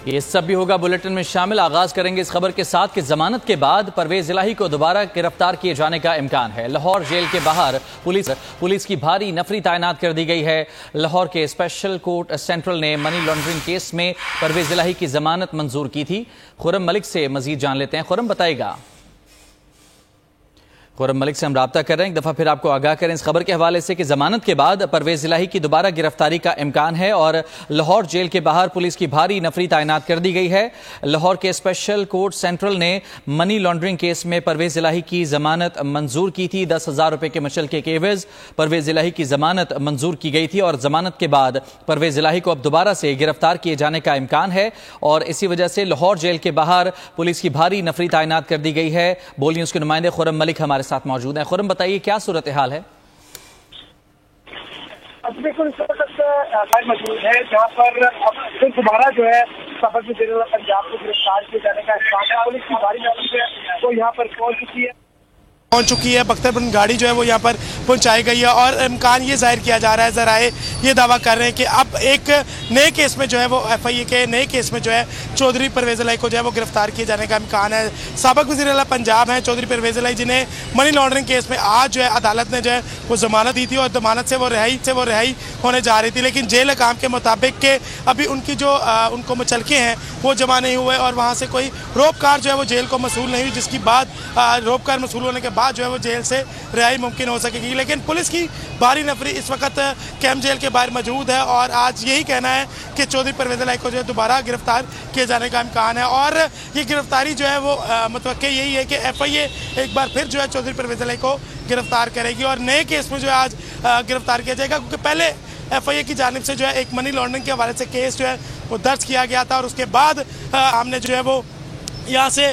ये सब भी होगा बुलेटिन में शामिल। आगाज करेंगे इस खबर के साथ कि जमानत के बाद परवेज इलाही को दोबारा गिरफ्तार किए जाने का इम्कान है। लाहौर जेल के बाहर पुलिस की भारी नफरी तैनात कर दी गई है। लाहौर के स्पेशल कोर्ट सेंट्रल ने मनी लॉन्ड्रिंग केस में परवेज इलाही की जमानत मंजूर की थी। खुर्रम मलिक से मजीद जान लेते हैं। खुर्रम बताएगा। खुर्रम मलिक से हम राब्ता कर रहे हैं। एक दफा फिर आपको आगाह करें इस खबर के हवाले से कि जमानत के बाद परवेज इलाही की दोबारा गिरफ्तारी का इम्कान है और लाहौर जेल के बाहर पुलिस की भारी नफरी तैनात कर दी गई है। लाहौर के स्पेशल कोर्ट सेंट्रल ने मनी लॉन्ड्रिंग केस में परवेज इलाही की जमानत मंजूर की थी। 10,000 रुपए के मुचलके के एवज परवेज इलाही की जमानत मंजूर की गई थी और जमानत के बाद परवेज इलाही को अब दोबारा से गिरफ्तार किए जाने का इम्कान है और इसी वजह से लाहौर जेल के बाहर पुलिस की भारी नफरी तैनात कर दी गई है। बोल न्यूज के नुमाइंदे खुर्रम मलिक हमारे साथ मौजूद हैं। खुर्रम बताइए क्या सूरत हाल है? बिल्कुल मौजूद है जहाँ पर अब फिर दोबारा जो है सबक जिला पंजाब को गिरफ्तार किए जाने का इम्कान है। पुलिस की भारी नफरी जो है वो यहाँ पर पहुंच चुकी है। बख्तरबंद गाड़ी जो है वो यहाँ पर पहुंचाई गई है और इम्कान ये जाहिर किया जा रहा है, जराए ये दावा कर रहे हैं कि अब एक नए केस में जो है वो FIA के नए केस में जो है चौधरी परवेज इलाही को जो है वो गिरफ्तार किए जाने का इम्कान है। साबिक वज़ीर आला पंजाब हैं चौधरी परवेज इलाही, जिन्हें मनी लॉन्ड्रिंग केस में आज जो है अदालत ने जो है वो जमानत दी थी और जमानत से वो रिहाई होने जा रही थी, लेकिन जेल हकाम के मुताबिक के अभी उनकी जो उनको मुचलके हैं वो जमा नहीं हुए और वहाँ से कोई रोपकार जो है वो जेल को मसूल नहीं हुई, जिसकी बाद रोपकार मसूल होने के बाद जो है वो जेल से रिहाई मुमकिन हो सकेगी। लेकिन पुलिस की भारी नफरी इस वक्त कैंप जेल के बाहर मौजूद है और आज यही कहना है कि चौधरी परवेज इलाही को जो है दोबारा गिरफ्तार किए जाने का इम्कान है और ये गिरफ्तारी जो है वो मतलब यही है कि FIA एक बार फिर जो है चौधरी परवेज इलाही को गिरफ्तार करेगी और नए केस में जो है आज गिरफ्तार किया जाएगा, क्योंकि पहले FIA की जानिब से जो है एक मनी लॉन्ड्रिंग के हवाले से केस जो है वो दर्ज किया गया था और उसके बाद हमने जो है वो यहाँ से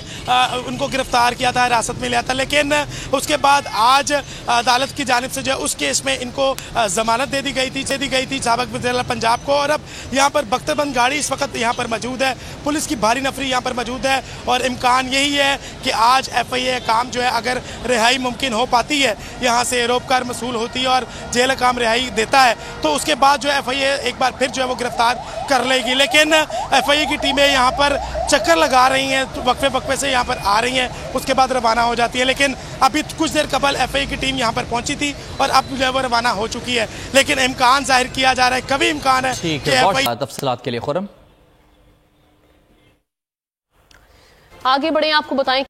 उनको गिरफ्तार किया था, हिरासत में लिया था, लेकिन उसके बाद आज अदालत की जानिब से जो है उस केस में इनको जमानत दे दी गई थी साबिक वज़ीर आला पंजाब को। और अब यहाँ पर बख्तरबंद गाड़ी इस वक्त यहाँ पर मौजूद है, पुलिस की भारी नफरी यहाँ पर मौजूद है और इम्कान यही है कि आज FIA काम जो है अगर रिहाई मुमकिन हो पाती है, यहाँ से रोपकार मसूल होती है और जेल काम रिहाई देता है तो उसके बाद जो है FIA एक बार फिर जो है वो गिरफ्तार कर लेगी। लेकिन FIA की टीमें यहाँ पर चक्कर लगा रही हैं, वक्फे से यहाँ पर आ रही हैं, उसके बाद रवाना हो जाती है। लेकिन अभी कुछ देर कबल FIA की टीम यहाँ पर पहुंची थी और अब जो है वो रवाना हो चुकी है, लेकिन इम्कान जाहिर किया जा रहा है, कभी इम्कान है कि तफसीलात के लिए खुर्रम आगे बढ़े। आपको बताएं